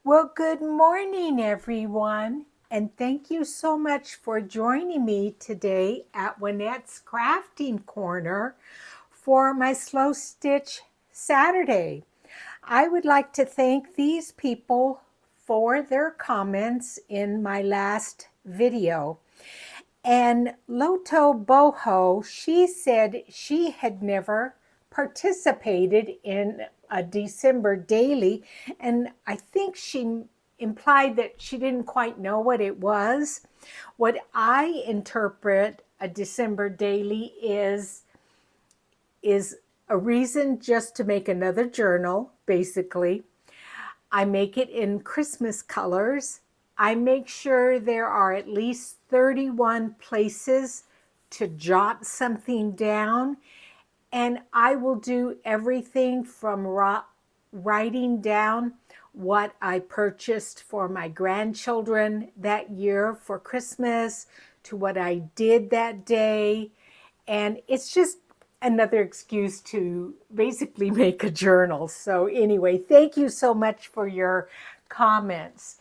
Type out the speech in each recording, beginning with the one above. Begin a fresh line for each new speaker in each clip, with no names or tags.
Well, good morning, everyone, and thank you so much for joining me today at Juanette's Crafting Corner for my Slow Stitch Saturday. I would like to thank these people for their comments in my last video. And Loto Boho, she said she had never participated in a December daily. And I think she implied that she didn't quite know what it was. What I interpret a December daily is a reason just to make another journal, basically. I make it in Christmas colors. I make sure there are at least 31 places to jot something down. And I will do everything from writing down what I purchased for my grandchildren that year for Christmas to what I did that day. And it's just another excuse to basically make a journal. So, anyway, thank you so much for your comments.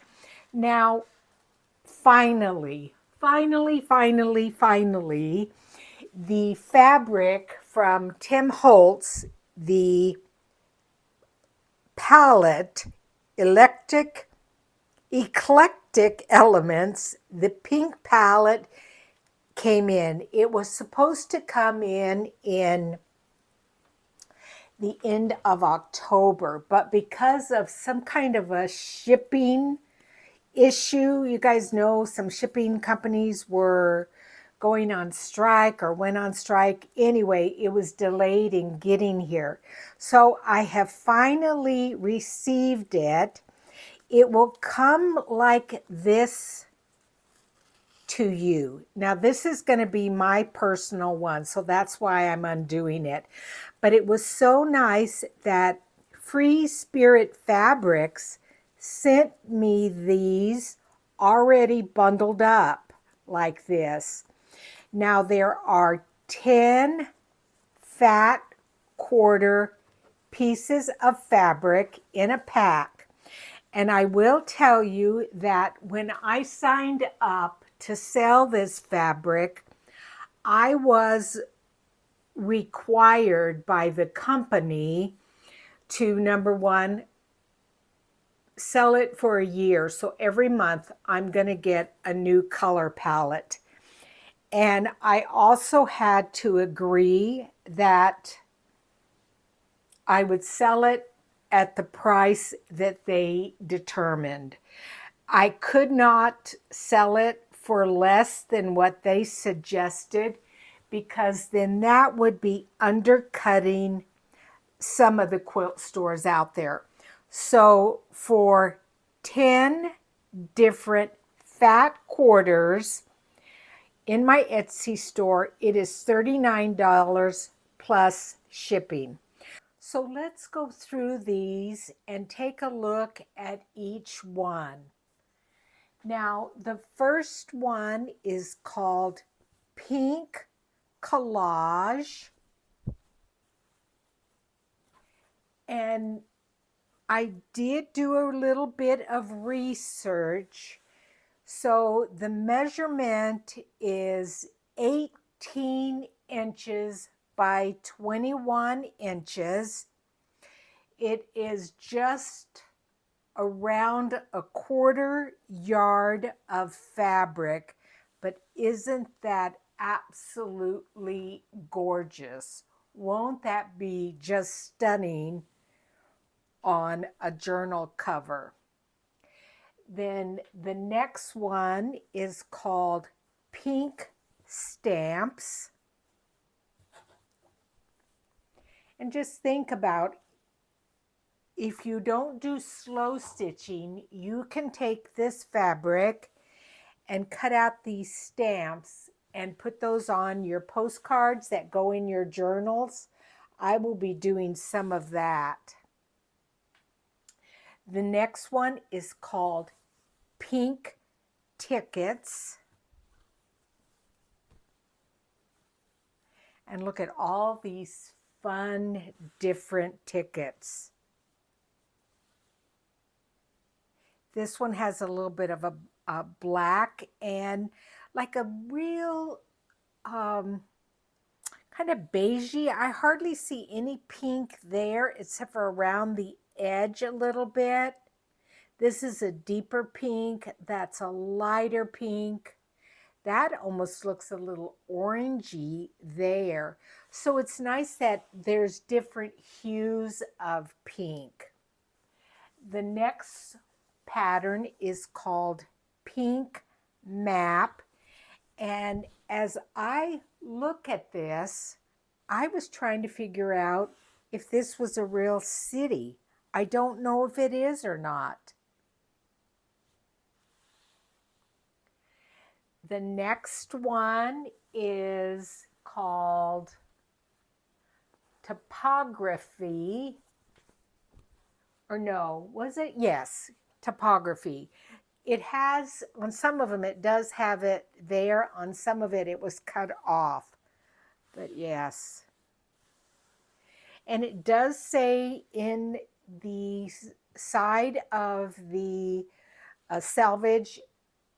Now, finally, the fabric from Tim Holtz, the palette, eclectic elements, the pink palette came in. It was supposed to come in the end of October, but because of some kind of a shipping issue, you guys know some shipping companies were going on strike or went on strike. Anyway, it was delayed in getting here. So I have finally received it. It will come like this to you. Now, this is going to be my personal one, so that's why I'm undoing it. But it was so nice that Free Spirit Fabrics sent me these already bundled up like this. Now, there are 10 fat quarter pieces of fabric in a pack. And I will tell you that when I signed up to sell this fabric, I was required by the company to, number one, sell it for a year. So every month I'm going to get a new color palette. And I also had to agree that I would sell it at the price that they determined. I could not sell it for less than what they suggested because then that would be undercutting some of the quilt stores out there. So for 10 different fat quarters in my Etsy store, it is $39 plus shipping. So let's go through these and take a look at each one. Now, the first one is called Pink Collage. And I did do a little bit of research. So the measurement is 18 inches by 21 inches. It is just around a quarter yard of fabric, but isn't that absolutely gorgeous? Won't that be just stunning on a journal cover? Then the next one is called Pink Stamps. And just think about, if you don't do slow stitching, you can take this fabric and cut out these stamps and put those on your postcards that go in your journals. I will be doing some of that. The next one is called Pink Tickets. And look at all these fun, different tickets. This one has a little bit of a black and like a real kind of beigey. I hardly see any pink there except for around the edge a little bit. This is a deeper pink. That's a lighter pink. That almost looks a little orangey there. So it's nice that there's different hues of pink. The next pattern is called Pink Map. And as I look at this, I was trying to figure out if this was a real city. I don't know if it is or not. The next one is called Topography. Or no, was it? Yes, Topography. It has, on some of them, it does have it there. On some of it, it was cut off. But yes. And it does say in the side of the selvage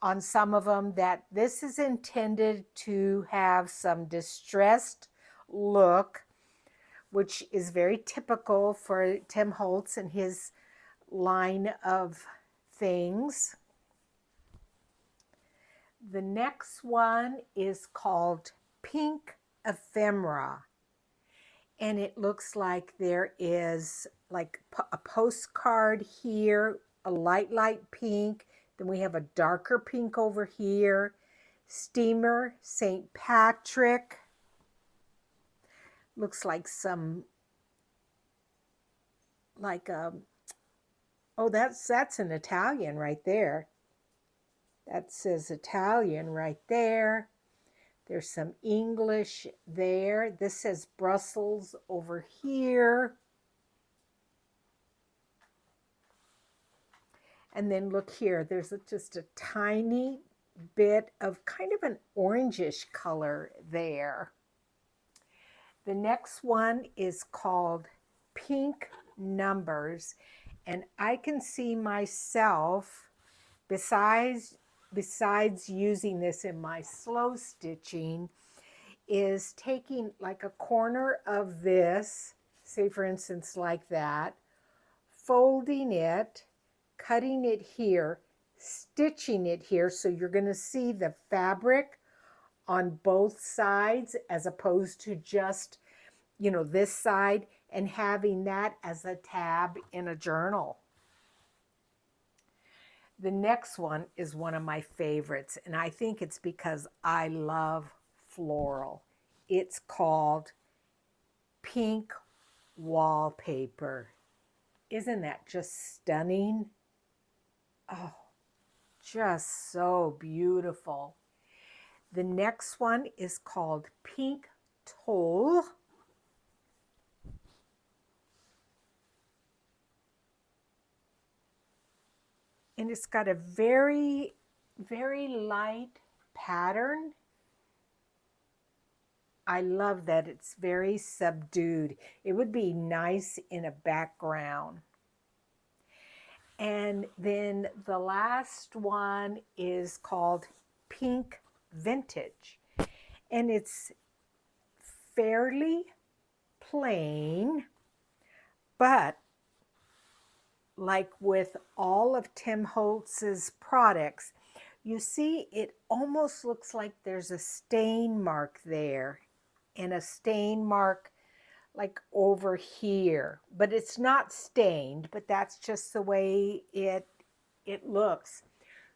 on some of them that this is intended to have some distressed look, which is very typical for Tim Holtz and his line of things. The next one is called Pink Ephemera. And it looks like there is like a postcard here, a light pink. Then we have a darker pink over here. Steamer, St. Patrick. Looks like some, like a, oh, that's an Italian right there. That says Italian right there. There's some English there. This says Brussels over here. And then look here, there's just a tiny bit of kind of an orangish color there. The next one is called Pink Numbers. And I can see myself, besides using this in my slow stitching, is taking like a corner of this, say for instance like that, folding it, cutting it here, stitching it here, so you're going to see the fabric on both sides as opposed to just, you know, this side, and having that as a tab in a journal. The next one is one of my favorites, and I think it's because I love floral. It's called Pink Wallpaper. Isn't that just stunning? Oh, just so beautiful. The next one is called Pink Toll. And it's got a very, very light pattern. I love that it's very subdued. It would be nice in a background. And then the last one is called Pink Vintage. And it's fairly plain, but like with all of Tim Holtz's products, you see it almost looks like there's a stain mark there and a stain mark like over here, but it's not stained, but that's just the way it looks.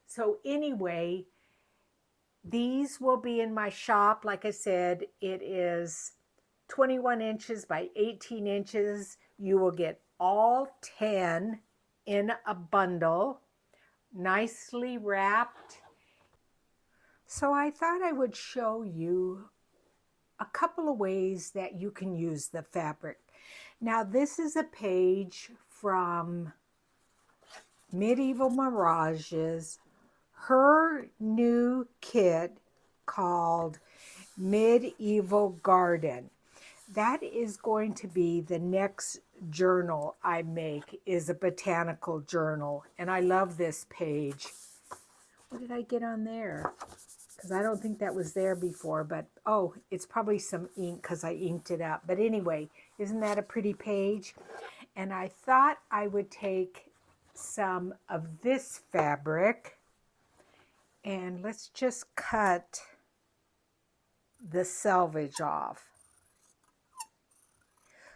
So anyway, these will be in my shop. Like I said, it is 21 inches by 18 inches. You will get all 10 in a bundle, nicely wrapped. So I thought I would show you a couple of ways that you can use the fabric. Now this is a page from Medieval Mirage's her new kit called Medieval Garden. that is going to be the next journal I make, is a botanical journal. And I love this page. What did I get on there? Because I don't think that was there before, but oh, it's probably some ink because I inked it up. But anyway, isn't that a pretty page? And I thought I would take some of this fabric and let's just cut the selvage off.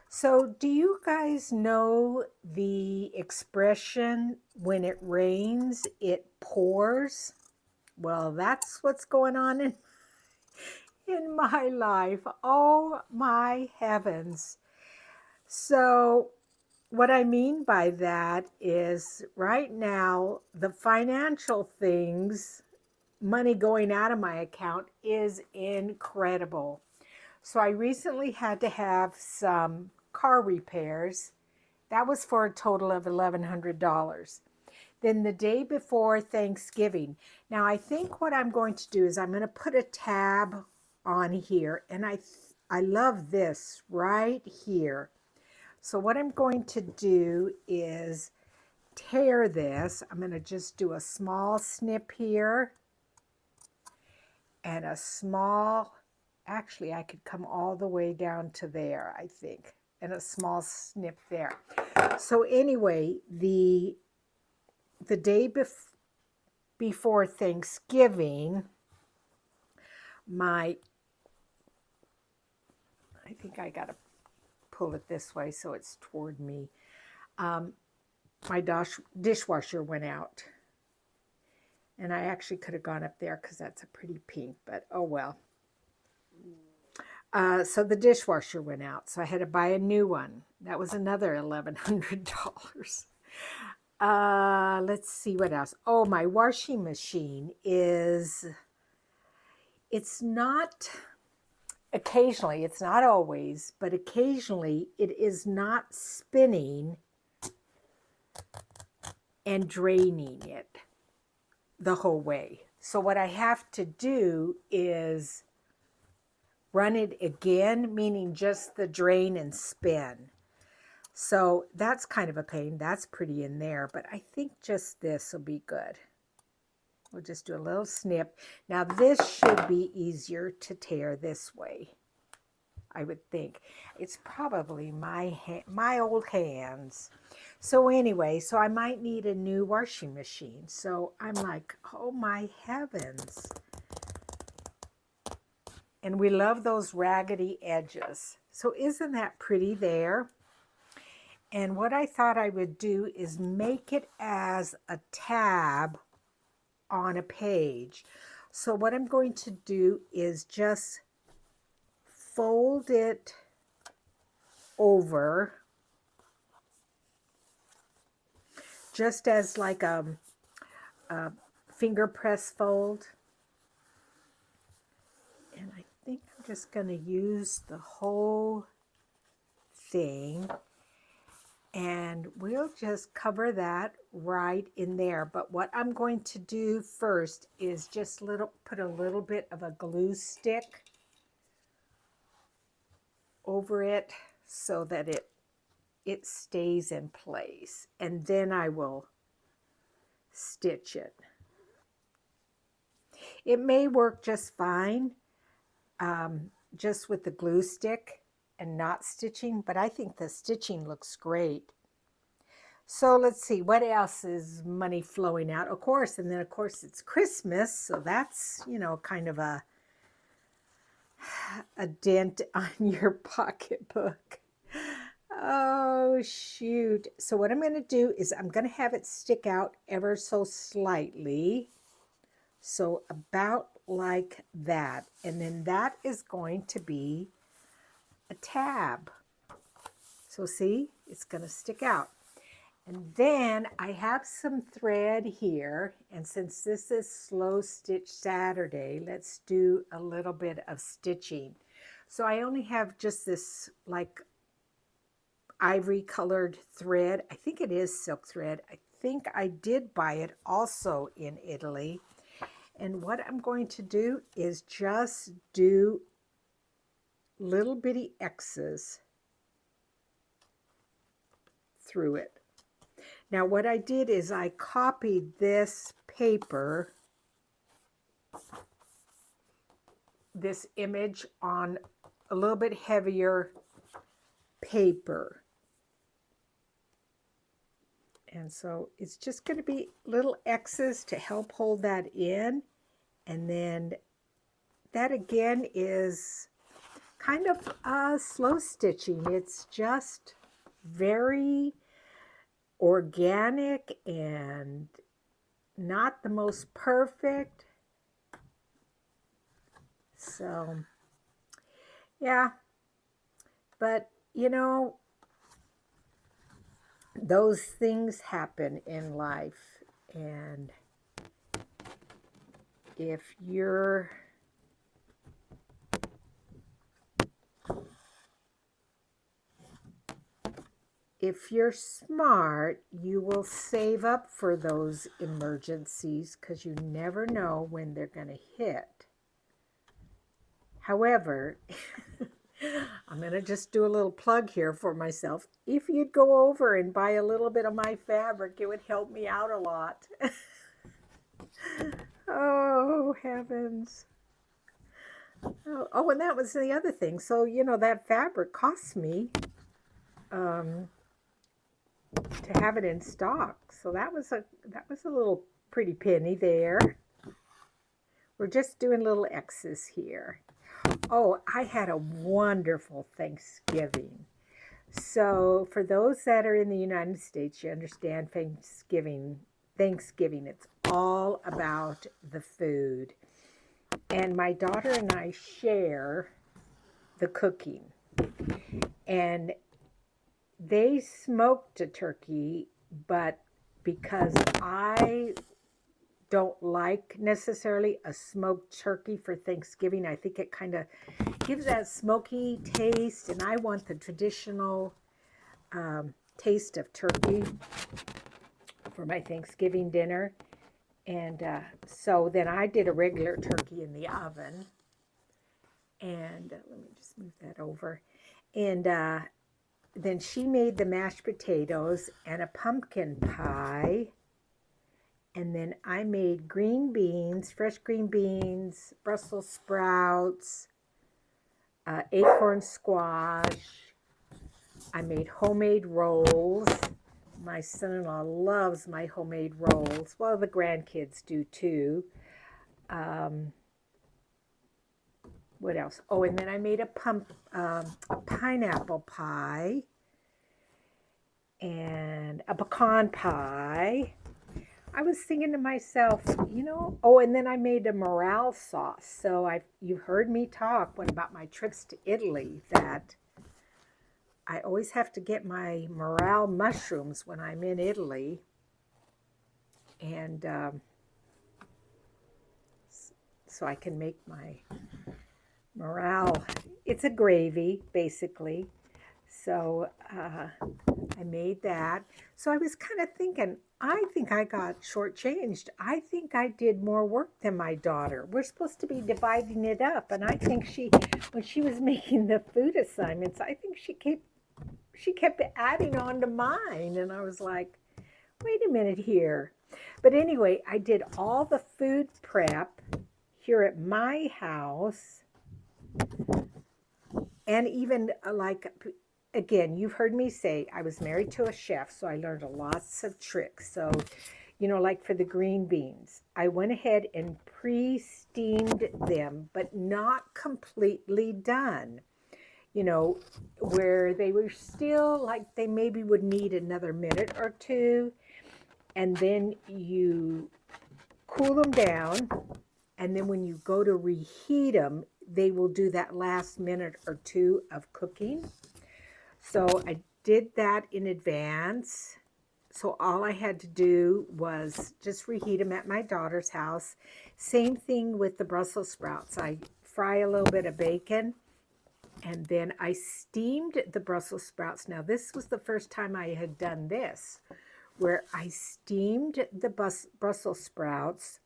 So do you guys know the expression, when it rains, it pours? Well, that's what's going on in my life. Oh my heavens. So what I mean by that is right now, the financial things, money going out of my account is incredible. So I recently had to have some car repairs. That was for a total of $1,100. Then the day before Thanksgiving. Now I think what I'm going to do is I'm going to put a tab on here, and I love this right here. So what I'm going to do is tear this. I'm going to just do a small snip here and a small, actually I could come all the way down to there, I think, and a small snip there. So anyway, the day before Thanksgiving, I think I got to pull it this way so it's toward me. My dishwasher went out. And I actually could have gone up there because that's a pretty pink, but oh well. So the dishwasher went out, so I had to buy a new one. That was another $1,100. Let's see what else. Oh, my washing machine it's not, occasionally, it's not always, but occasionally it is not spinning and draining it the whole way. So what I have to do is run it again, meaning just the drain and spin. So that's kind of a pain. That's pretty in there, but I think just this will be good. We'll just do a little snip. Now this should be easier to tear this way, I would think. It's probably my old hands. So anyway, so I might need a new washing machine. So I'm like, oh my heavens. And we love those raggedy edges. So isn't that pretty there? And what I thought I would do is make it as a tab on a page. So what I'm going to do is just fold it over, just as like a finger press fold. And I think I'm just going to use the whole thing, and we'll just cover that right in there. But what I'm going to do first is just put a little bit of a glue stick over it so that it stays in place, and then I will stitch it. It may work just fine just with the glue stick and not stitching, but I think the stitching looks great. So let's see, what else is money flowing out? Of course, and then of course it's Christmas, so that's, you know, kind of a dent on your pocketbook. Oh, shoot. So what I'm going to do is I'm going to have it stick out ever so slightly. So about like that. And then that is going to be a tab. So see, it's going to stick out. And then I have some thread here. And since this is Slow Stitch Saturday, let's do a little bit of stitching. So I only have just this like ivory colored thread. I think it is silk thread. I think I did buy it also in Italy. And what I'm going to do is just do little bitty X's through it. Now what I did is I copied this paper, this image, on a little bit heavier paper. And so it's just going to be little X's to help hold that in. And then that again is kind of slow stitching. It's just very organic and not the most perfect. So, yeah. But, you know, those things happen in life. And if you're smart, you will save up for those emergencies because you never know when they're going to hit. However, I'm going to just do a little plug here for myself. If you'd go over and buy a little bit of my fabric, it would help me out a lot. Oh, heavens. Oh, and that was the other thing. So, you know, that fabric cost me to have it in stock. So that was a little pretty penny there. We're just doing little X's here. Oh, I had a wonderful Thanksgiving. So for those that are in the United States, you understand Thanksgiving. It's all about the food. And my daughter and I share the cooking. And they smoked a turkey, but because I don't like necessarily a smoked turkey for Thanksgiving, I think it kind of gives that smoky taste, and I want the traditional taste of turkey for my Thanksgiving dinner. And so then I did a regular turkey in the oven. And let me just move that over. And then she made the mashed potatoes and a pumpkin pie. And then I made green beans, fresh green beans, Brussels sprouts, acorn squash. I made homemade rolls. My son-in-law loves my homemade rolls. Well, the grandkids do too. What else? Oh, and then I made a pineapple pie and a pecan pie. I was thinking to myself, you know, oh, and then I made a morale sauce. So you heard me talk about my trips to Italy, that I always have to get my morale mushrooms when I'm in Italy. And so I can make my morale. It's a gravy, basically. So I made that. So I was kind of thinking, I think I got shortchanged. I think I did more work than my daughter. We're supposed to be dividing it up. And I think when she was making the food assignments, I think she kept adding on to mine. And I was like, wait a minute here. But anyway, I did all the food prep here at my house. And even again, you've heard me say I was married to a chef, so I learned lots of tricks. So, you know, like for the green beans, I went ahead and pre-steamed them, but not completely done. You know, where they were still like they maybe would need another minute or two. And then you cool them down. And then when you go to reheat them, they will do that last minute or two of cooking. So I did that in advance. So all I had to do was just reheat them at my daughter's house. Same thing with the Brussels sprouts. I fry a little bit of bacon, and then I steamed the Brussels sprouts. Now this was the first time I had done this, where I steamed the Brussels sprouts,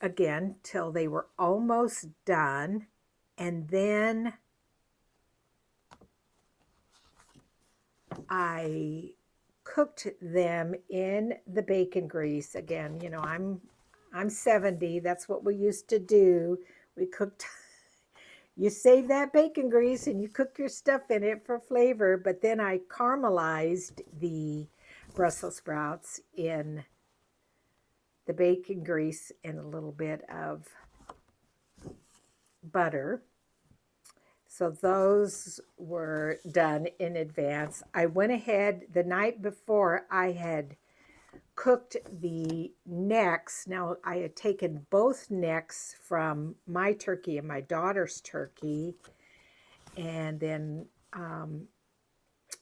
again, till they were almost done. And then I cooked them in the bacon grease. Again, you know, I'm 70. That's what we used to do. We cooked you save that bacon grease and you cook your stuff in it for flavor, but then I caramelized the Brussels sprouts in the bacon grease and a little bit of butter. So those were done in advance. I went ahead the night before, I had cooked the necks. Now, I had taken both necks from my turkey and my daughter's turkey, and then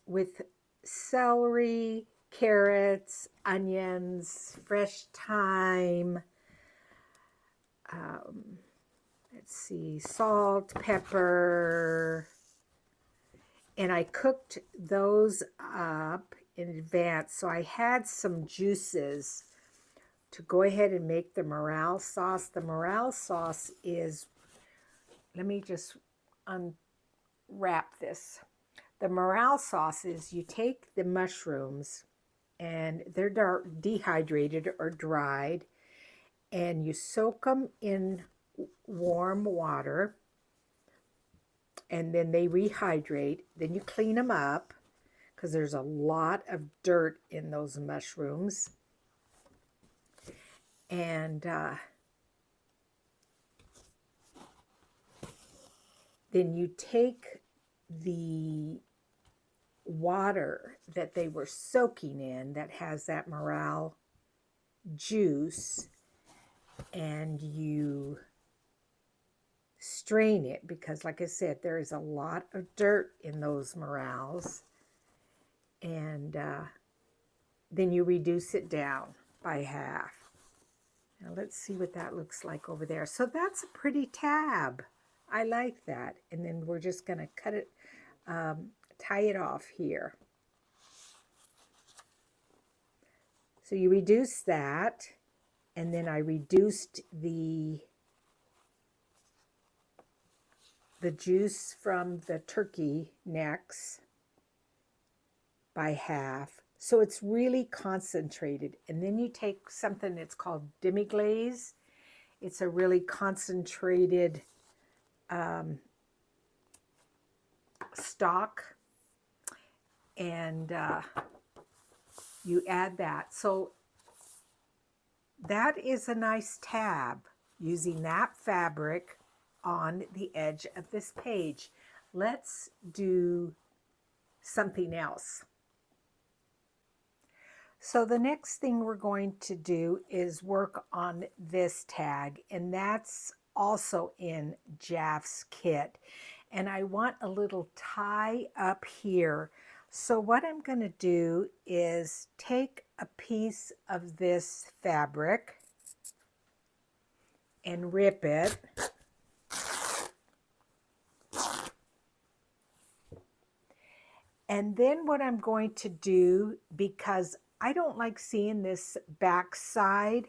with celery, carrots, onions, fresh thyme, let's see, salt, pepper, and I cooked those up in advance. So I had some juices to go ahead and make the morale sauce. The morale sauce is, let me just unwrap this. The morale sauce is you take the mushrooms and they're dehydrated or dried, and you soak them in warm water, and then they rehydrate. Then you clean them up because there's a lot of dirt in those mushrooms. And then you take the water that they were soaking in that has that morale juice, and you strain it because, like I said, there is a lot of dirt in those morels. And then you reduce it down by half. Now let's see what that looks like over there. So that's a pretty tab. I like that. And then we're just going to cut it, tie it off here. So you reduce that, and then I reduced the juice from the turkey necks by half. So it's really concentrated. And then you take something that's called demi-glaze. It's a really concentrated stock, and you add that. So that is a nice tab using that fabric on the edge of this page. Let's do something else. So the next thing we're going to do is work on this tag, and that's also in Jaff's kit. And I want a little tie up here. So what I'm going to do is take a piece of this fabric and rip it. And then what I'm going to do, because I don't like seeing this back side,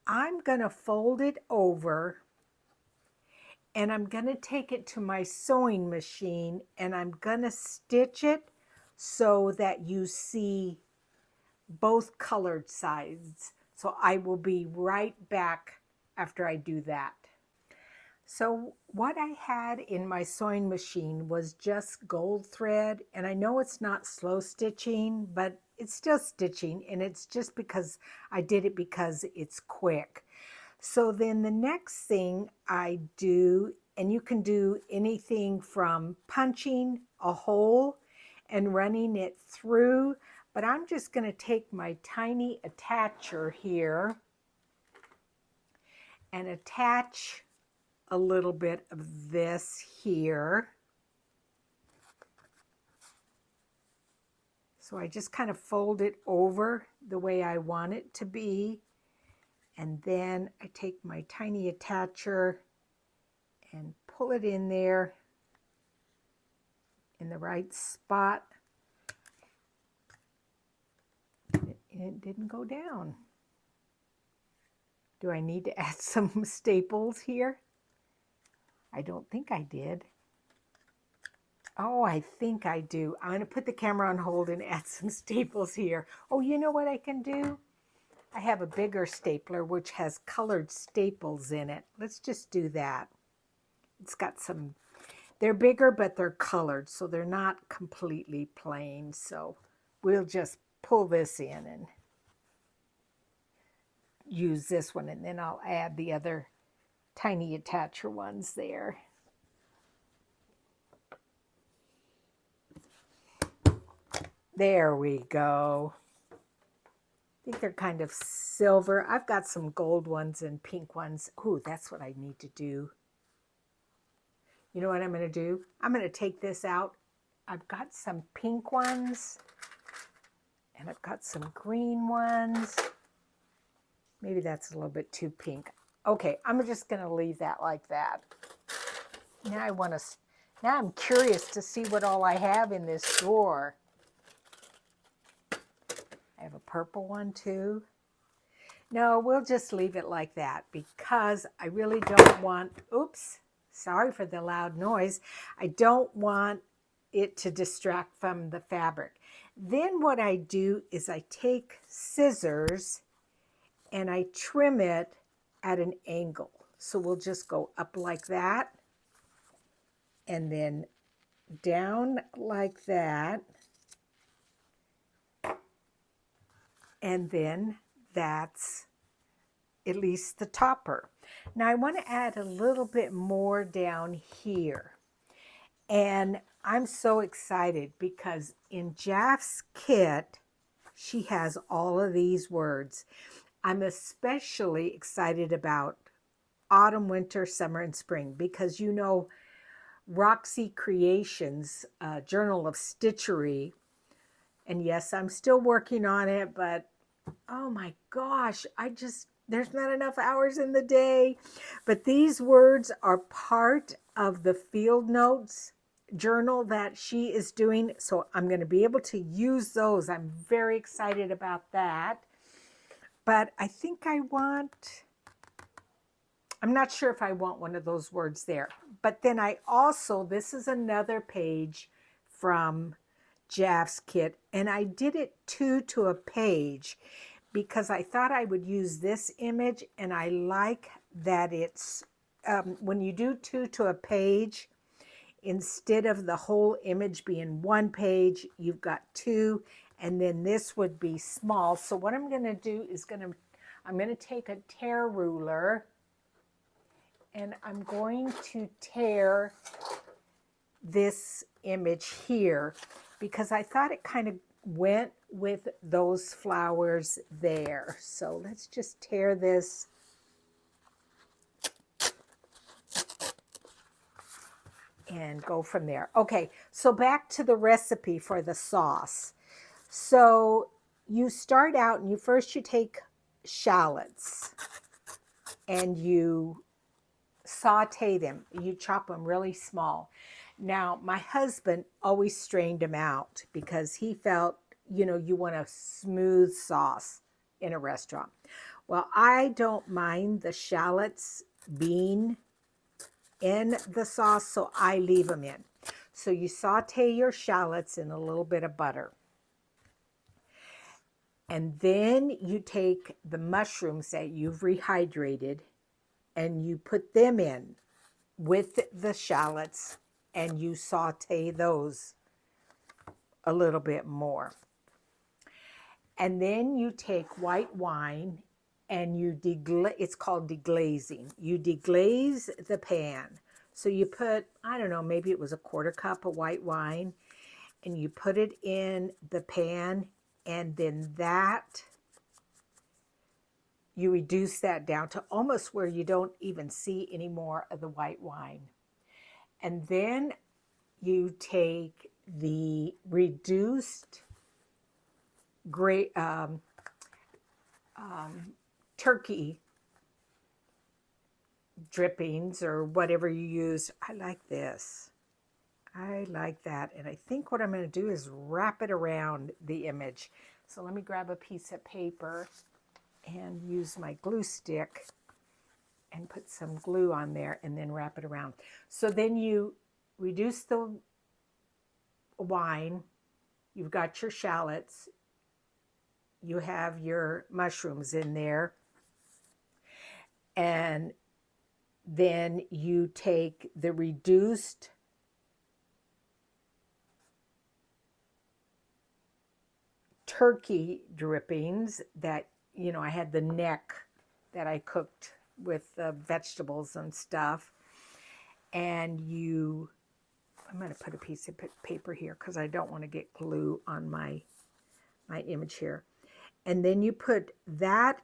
I'm going to fold it over, and I'm going to take it to my sewing machine, and I'm going to stitch it so that you see both colored sides. So I will be right back after I do that. So what I had in my sewing machine was just gold thread, and I know it's not slow stitching, but it's still stitching, and it's just because I did it because it's quick. So then the next thing I do, and you can do anything from punching a hole and running it through, but I'm just going to take my tiny attacher here and attach a little bit of this here. So I just kind of fold it over the way I want it to be. And then I take my tiny attacher and pull it in there in the right spot. And it didn't go down. Do I need to add some staples here? I don't think I did. Oh, I think I do. I'm going to put the camera on hold and add some staples here. Oh, you know what I can do? I have a bigger stapler which has colored staples in it. Let's just do that. It's got some, they're bigger, but they're colored, so they're not completely plain. So we'll just pull this in and use this one, and then I'll add the other tiny attacher ones there. There we go. I think they're kind of silver. I've got some gold ones and pink ones. Ooh, that's what I need to do. You know what I'm going to do? I'm going to take this out. I've got some pink ones, and I've got some green ones. Maybe that's a little bit too pink. Okay, I'm just going to leave that like that. Now I'm curious to see what all I have in this drawer. I have a purple one too. No, we'll just leave it like that because I really don't want, oops, sorry for the loud noise. I don't want it to distract from the fabric. Then what I do is I take scissors and I trim it at an angle. So we'll just go up like that and then down like that. And then that's at least the topper. Now I want to add a little bit more down here. And I'm so excited because in Jaff's kit, she has all of these words. I'm especially excited about autumn, winter, summer, and spring because you know Roxy Creations, Journal of Stitchery, and yes, I'm still working on it, but oh my gosh, there's not enough hours in the day. But these words are part of the field notes journal that she is doing. So I'm going to be able to use those. I'm very excited about that. But I think I'm not sure if I want one of those words there. But then this is another page from Jaff's kit, and I did it 2 to a page because I thought I would use this image, and I like that it's when you do 2 to a page, instead of the whole image being 1 page, you've got 2, and then this would be small. So what I'm going to do is I'm going to take a tear ruler, and I'm going to tear this image here because I thought it kind of went with those flowers there. So let's just tear this. And go from there. Okay, so back to the recipe for the sauce. So you start out and you take shallots and you saute them. You chop them really small. Now, my husband always strained them out because he felt, you want a smooth sauce in a restaurant. Well, I don't mind the shallots being in the sauce, so I leave them in. So you saute your shallots in a little bit of butter. And then you take the mushrooms that you've rehydrated and you put them in with the shallots and you saute those a little bit more. And then you take white wine and it's called deglazing. You deglaze the pan. So you put, I don't know, maybe it was a 1/4 cup of white wine, and you put it in the pan, and then you reduce that down to almost where you don't even see any more of the white wine. And then you take the reduced turkey drippings or whatever you use. I like this. I like that. And I think what I'm going to do is wrap it around the image. So let me grab a piece of paper and use my glue stick and put some glue on there and then wrap it around. So then you reduce the wine, you've got your shallots, you have your mushrooms in there, and then you take the reduced turkey drippings that, you know, I had the neck that I cooked with the vegetables and stuff, and I'm going to put a piece of paper here because I don't want to get glue on my image here. And then you put that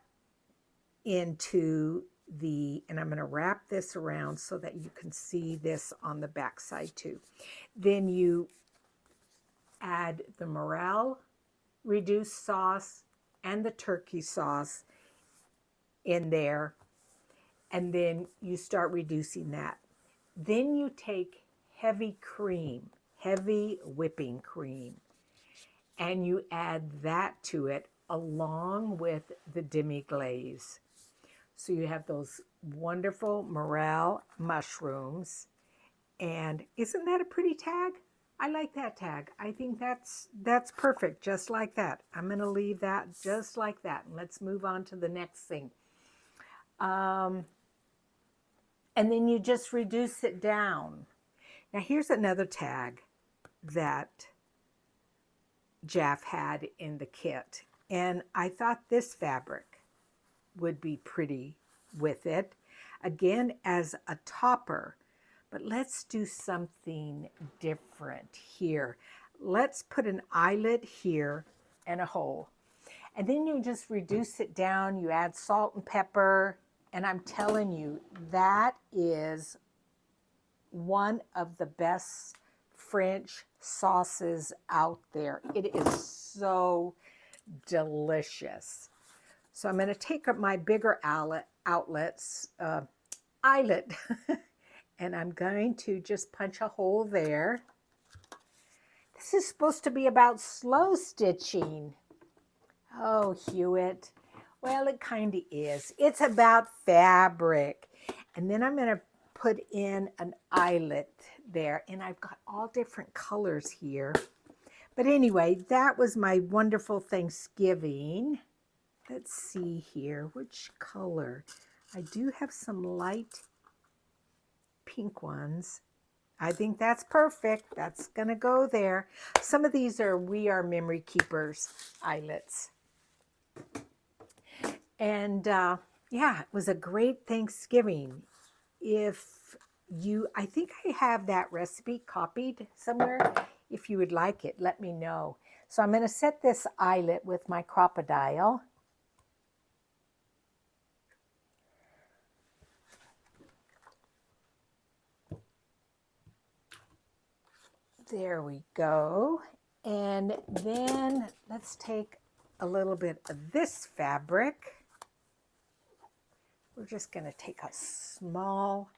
into and I'm going to wrap this around so that you can see this on the back side too. Then you add the morel reduced sauce and the turkey sauce in there, and then you start reducing that. Then you take heavy whipping cream, and you add that to it along with the demi-glaze. So you have those wonderful morel mushrooms. And isn't that a pretty tag? I like that tag. I think that's perfect, just like that. I'm going to leave that just like that. And let's move on to the next thing. And then you just reduce it down. Now here's another tag that Jeff had in the kit. And I thought this fabric would be pretty with it. Again, as a topper. But let's do something different here. Let's put an eyelet here and a hole. And then you just reduce it down. You add salt and pepper. And I'm telling you, that is one of the best French sauces out there. It is so delicious. So I'm going to take up my bigger eyelet, and I'm going to just punch a hole there. This is supposed to be about slow stitching. Oh, Hewitt. Well, it kind of is. It's about fabric. And then I'm going to put in an eyelet there. And I've got all different colors here. But anyway, that was my wonderful Thanksgiving. Let's see here. Which color? I do have some light pink ones. I think that's perfect. That's going to go there. Some of these are We Are Memory Keepers eyelets. And yeah, it was a great Thanksgiving. I think I have that recipe copied somewhere. If you would like it, let me know. So I'm going to set this eyelet with my crocodile. There we go. And then let's take a little bit of this fabric. We're just going to take a small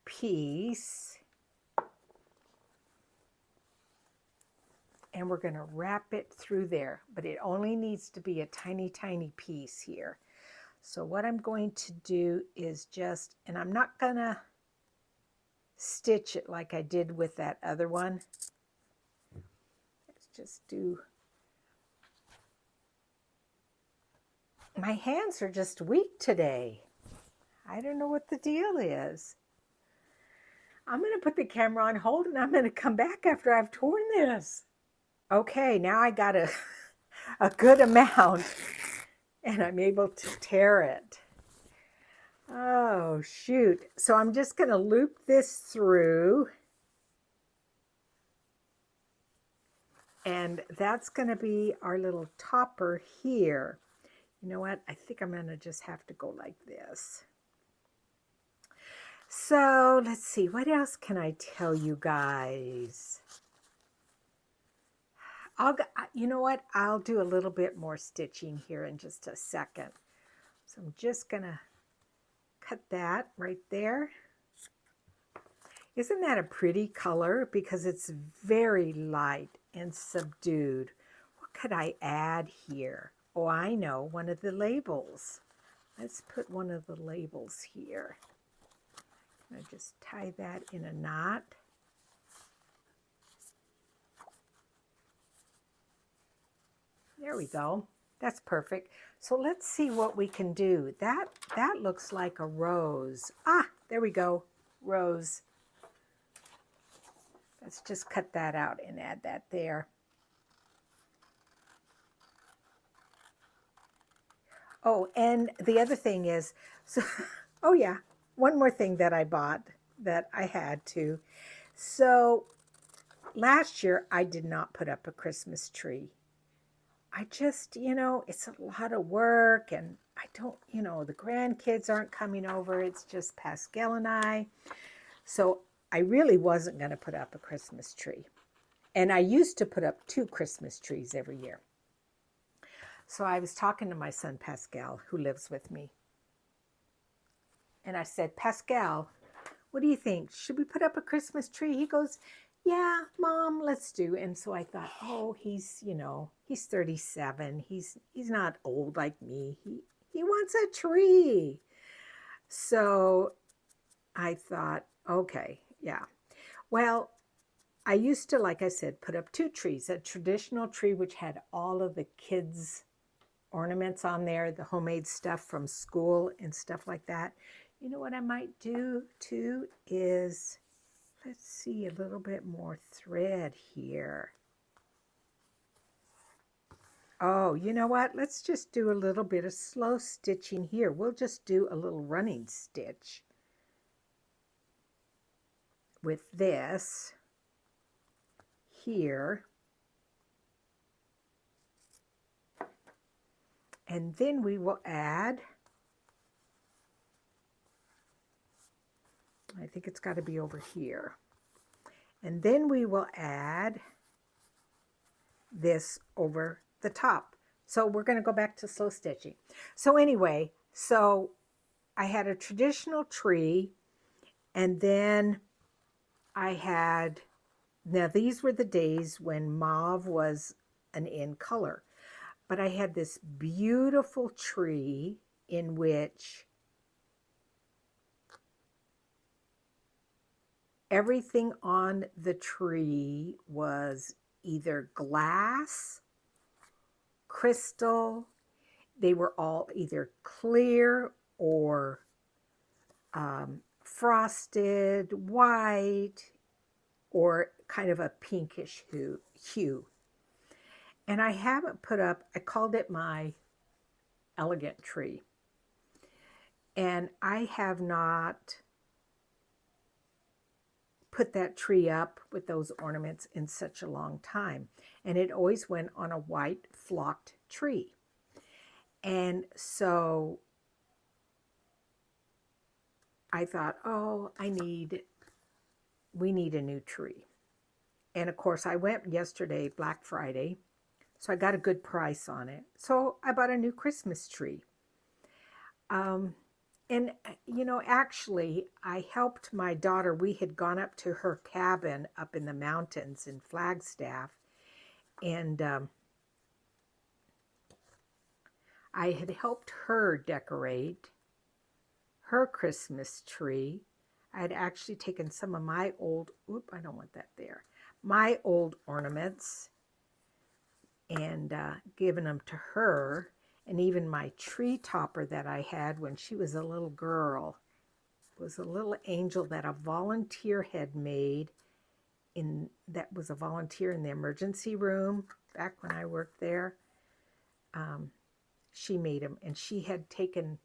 piece and we're going to wrap it through there, but it only needs to be a tiny, tiny piece here. So what I'm going to do is and I'm not going to stitch it like I did with that other one. Let's just do. My hands are just weak today. I don't know what the deal is. I'm going to put the camera on hold and I'm going to come back after I've torn this. Okay, now I got a good amount and I'm able to tear it. Oh, shoot. So I'm just going to loop this through. And that's going to be our little topper here. You know what? I think I'm going to just have to go like this. So let's see. What else can I tell you guys? You know what? I'll do a little bit more stitching here in just a second. So I'm just going to cut that right there. Isn't that a pretty color? Because it's very light and subdued. What could I add here? Oh, I know, one of the labels. let's put one of the labels here. I just tie that in a knot. There we go. That's perfect. So let's see what we can do. That looks like a rose. Ah, there we go. Rose. Let's just cut that out and add that there. Oh, and the other thing is, so, oh yeah, one more thing that I bought that I had to. So last year I did not put up a Christmas tree. I just, it's a lot of work, and I don't, the grandkids aren't coming over. It's just Pascal and I. So I really wasn't going to put up a Christmas tree. And I used to put up 2 Christmas trees every year. So I was talking to my son, Pascal, who lives with me. And I said, Pascal, what do you think? Should we put up a Christmas tree? He goes, yeah, Mom, let's do. And so I thought, oh, he's 37. He's not old like me. He wants a tree. So I thought, okay, yeah. Well, I used to, like I said, put up 2 trees, a traditional tree which had all of the kids' ornaments on there, the homemade stuff from school and stuff like that. You know what I might do too is, let's see, a little bit more thread here. Oh, you know what? Let's just do a little bit of slow stitching here. We'll just do a little running stitch with this here. And then we will add, I think it's got to be over here. And then we will add this over the top. So we're going to go back to slow stitching. So anyway, so I had a traditional tree, and then I had, now these were the days when mauve was an in color, but I had this beautiful tree in which everything on the tree was either glass, crystal. They were all either clear or frosted, white, or kind of a pinkish hue. And I haven't put up, I called it my elegant tree. And I have not put that tree up with those ornaments in such a long time. And it always went on a white flocked tree. And so I thought, oh, we need a new tree. And of course I went yesterday, Black Friday, so I got a good price on it. So I bought a new Christmas tree. And, actually, I helped my daughter. We had gone up to her cabin up in the mountains in Flagstaff. And I had helped her decorate her Christmas tree. I had actually taken some of my old, I don't want that there, my old ornaments and given them to her. And even my tree topper that I had when she was a little girl was a little angel that a volunteer had made that was a volunteer in the emergency room back when I worked there. She made them, and she had taken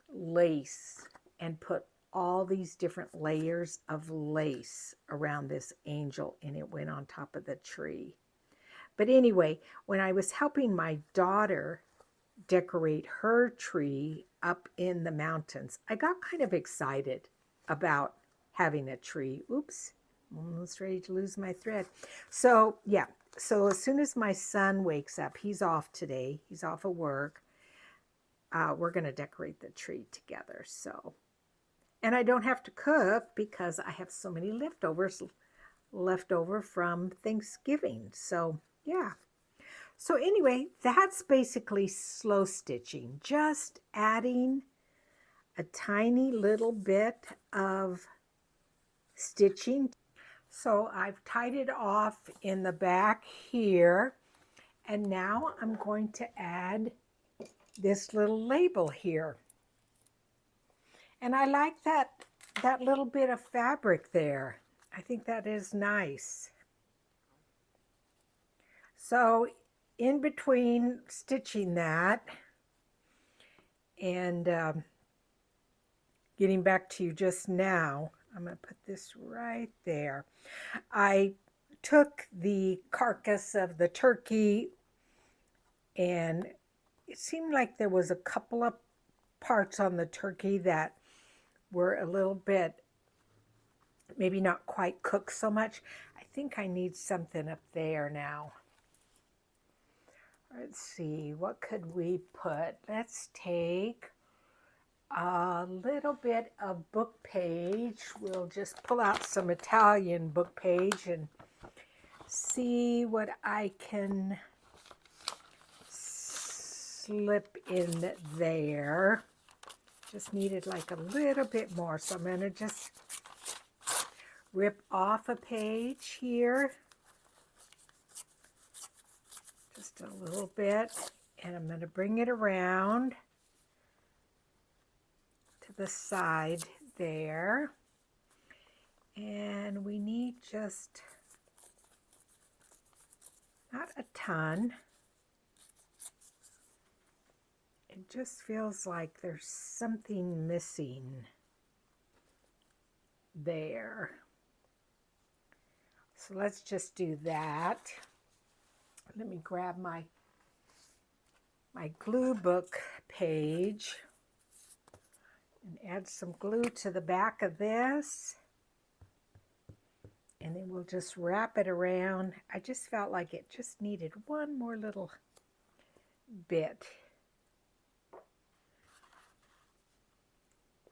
lace and put all these different layers of lace around this angel, and it went on top of the tree. But anyway, when I was helping my daughter decorate her tree up in the mountains, I got kind of excited about having a tree. Oops, I'm almost ready to lose my thread. So yeah, so as soon as my son wakes up, he's off today, he's off of work, we're going to decorate the tree together. So, and I don't have to cook because I have so many leftovers left over from Thanksgiving. So yeah. So anyway, that's basically slow stitching, just adding a tiny little bit of stitching. So I've tied it off in the back here, and now I'm going to add this little label here. And I like that little bit of fabric there. I think that is nice. So in between stitching that and getting back to you just now, I'm going to put this right there. I took the carcass of the turkey, and it seemed like there was a couple of parts on the turkey that were a little bit, maybe not quite cooked so much. I think I need something up there now. Let's see, what could we put? Let's take a little bit of book page. We'll just pull out some Italian book page and see what I can slip in there. Just needed like a little bit more, so I'm going to just rip off a page here, just a little bit, and I'm going to bring it around to the side there, and we need just not a ton. It just feels like there's something missing there. So let's just do that. Let me grab my glue book page and add some glue to the back of this. And then we'll just wrap it around. I just felt like it just needed one more little bit,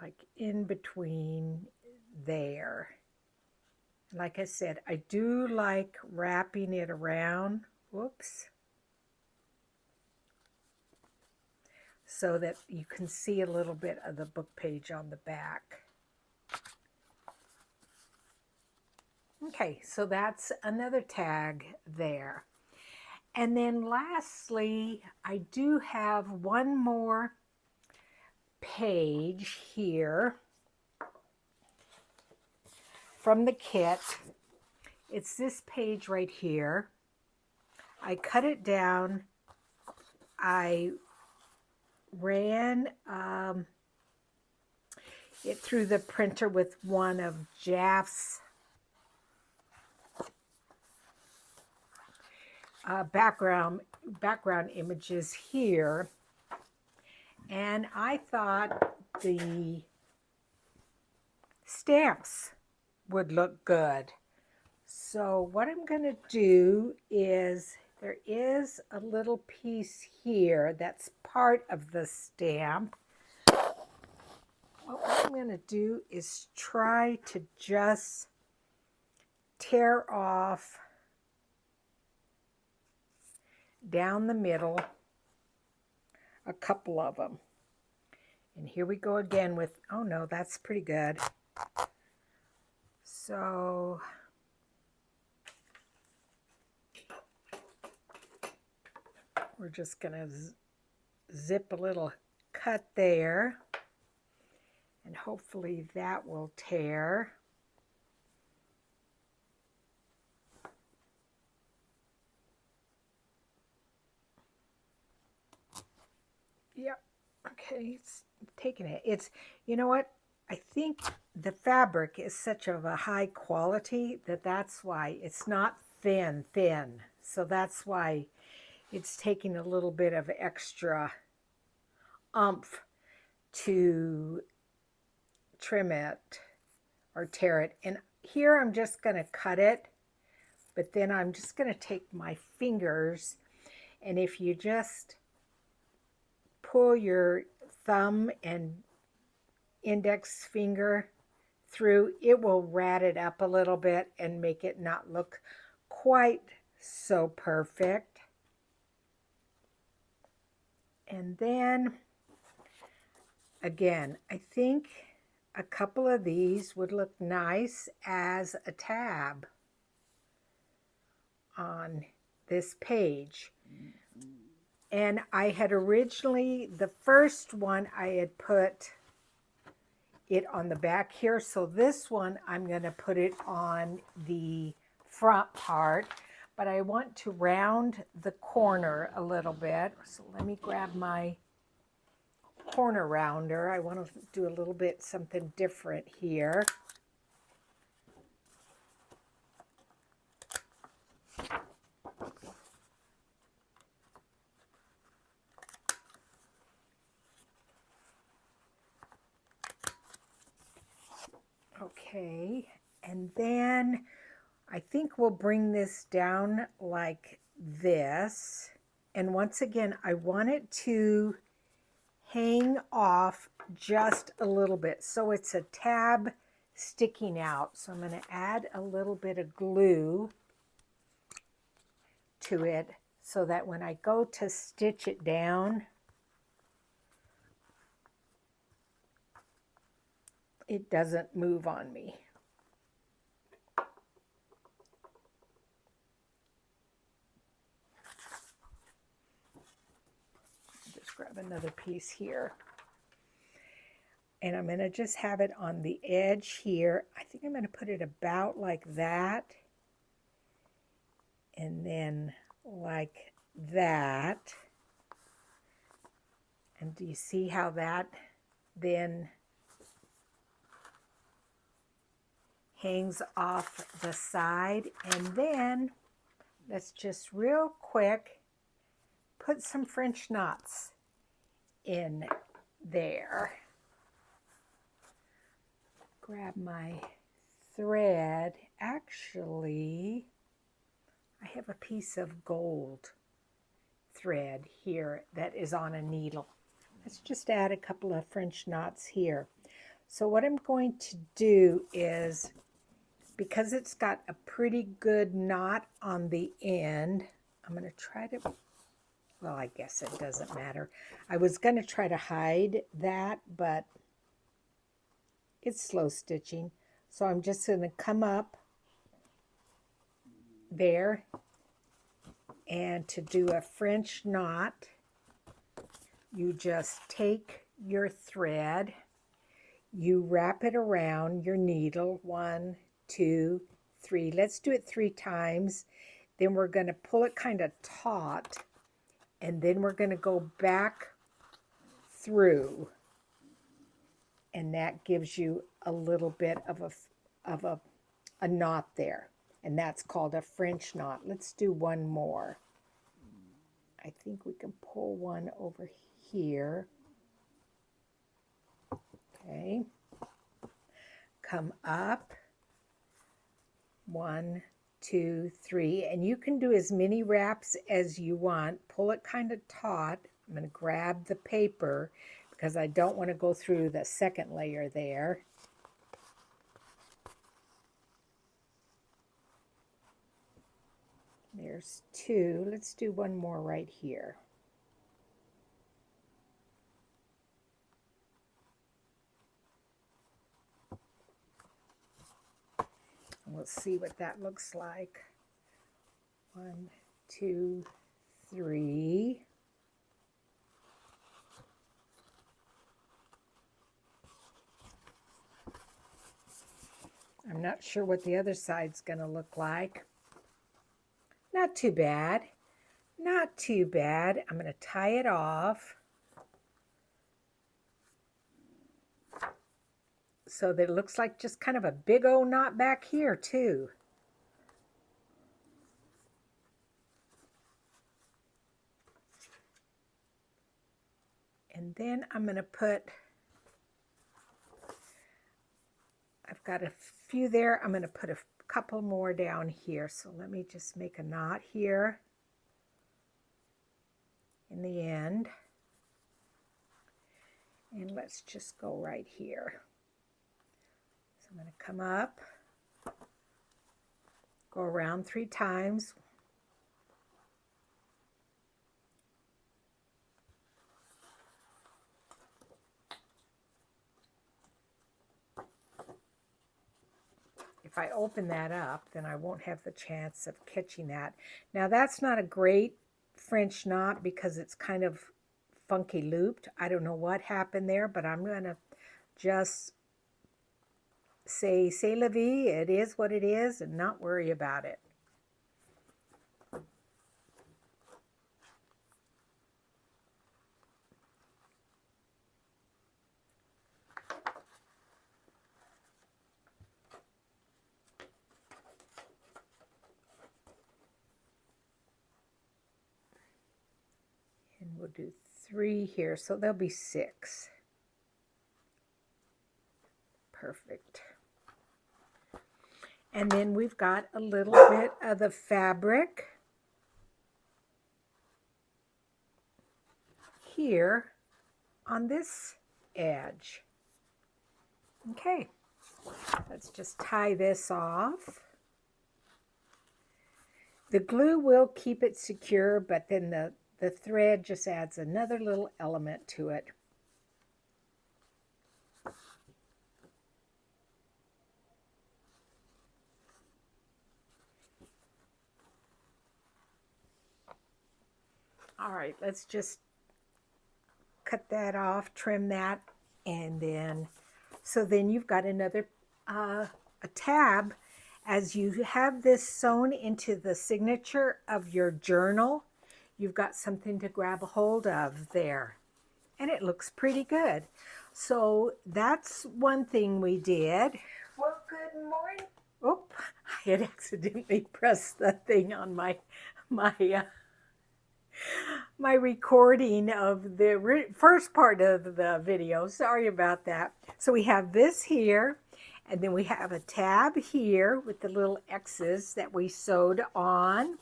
like in between there. Like I said, I do like wrapping it around, whoops, so that you can see a little bit of the book page on the back. Okay, so that's another tag there. And then lastly, I do have one more page here from the kit. It's this page right here. I cut it down. I ran it through the printer with one of Jaff's background images here, and I thought the stamps would look good. So what I'm going to do is, there is a little piece here that's part of the stamp. What I'm going to do is try to just tear off down the middle a couple of them. And here we go again with, oh no, that's pretty good. So we're just going to zip a little cut there, and hopefully that will tear. Yep, okay, it's taking it. It's, you know what? I think the fabric is such of a high quality that that's why it's not thin. So that's why it's taking a little bit of extra oomph to trim it or tear it. And here I'm just going to cut it, but then I'm just going to take my fingers, and if you just pull your thumb and index finger through, it will rat it up a little bit and make it not look quite so perfect. And then, again, I think a couple of these would look nice as a tab on this page. And I had originally, the first one, I had put it on the back here. So this one, I'm going to put it on the front part. But I want to round the corner a little bit. So let me grab my corner rounder. I want to do a little bit something different here. Okay, and then I think we'll bring this down like this. And once again, I want it to hang off just a little bit. So it's a tab sticking out. So I'm going to add a little bit of glue to it so that when I go to stitch it down, it doesn't move on me. Just grab another piece here. And I'm going to just have it on the edge here. I think I'm going to put it about like that. And then like that. And do you see how that then hangs off the side? And then let's just real quick put some French knots in there. Grab my thread. Actually, I have a piece of gold thread here that is on a needle. Let's just add a couple of French knots here. So what I'm going to do is, because it's got a pretty good knot on the end, I'm going to try to, well, I guess it doesn't matter. I was going to try to hide that, but it's slow stitching. So I'm just going to come up there, and to do a French knot, you just take your thread, you wrap it around your needle, 1, 2, 3. Let's do it 3 times. Then we're going to pull it kind of taut, and then we're going to go back through, and that gives you a little bit of a knot there, and that's called a French knot. Let's do one more. I think we can pull one over here. Okay, come up, 1, 2, 3, and you can do as many wraps as you want. Pull it kind of taut. I'm going to grab the paper because I don't want to go through the second layer there. There's 2. Let's do one more right here. We'll see what that looks like. 1, 2, 3. I'm not sure what the other side's going to look like. Not too bad. Not too bad. I'm going to tie it off so that it looks like just kind of a big old knot back here too. And then I'm going to put, I've got a few there. I'm going to put a couple more down here. So let me just make a knot here in the end. And let's just go right here. So I'm going to come up, go around 3 times. if I open that up, then I won't have the chance of catching that. Now that's not a great French knot because it's kind of funky looped. I don't know what happened there, but I'm going to just say, c'est la vie, it is what it is, and not worry about it. And we'll do 3 here, so there'll be 6. Perfect. And then we've got a little bit of the fabric here on this edge. Okay, let's just tie this off. The glue will keep it secure, but then the thread just adds another little element to it. All right, let's just cut that off, trim that, and then, so then you've got another, a tab. As you have this sewn into the signature of your journal, you've got something to grab a hold of there. And it looks pretty good. So that's one thing we did. Well, good morning. Oh, I had accidentally pressed the thing on my recording of the first part of the video. Sorry about that. So we have this here, and then we have a tab here with the little X's that we sewed on.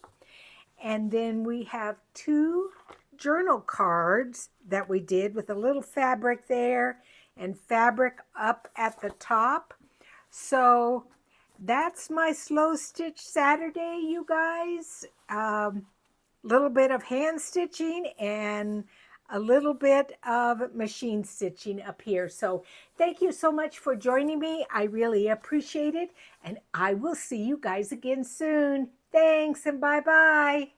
And then we have 2 journal cards that we did with a little fabric there and fabric up at the top. So that's my slow stitch Saturday, you guys. Little bit of hand stitching and a little bit of machine stitching up here. So thank you so much for joining me. I really appreciate it. And I will see you guys again soon. Thanks and bye-bye.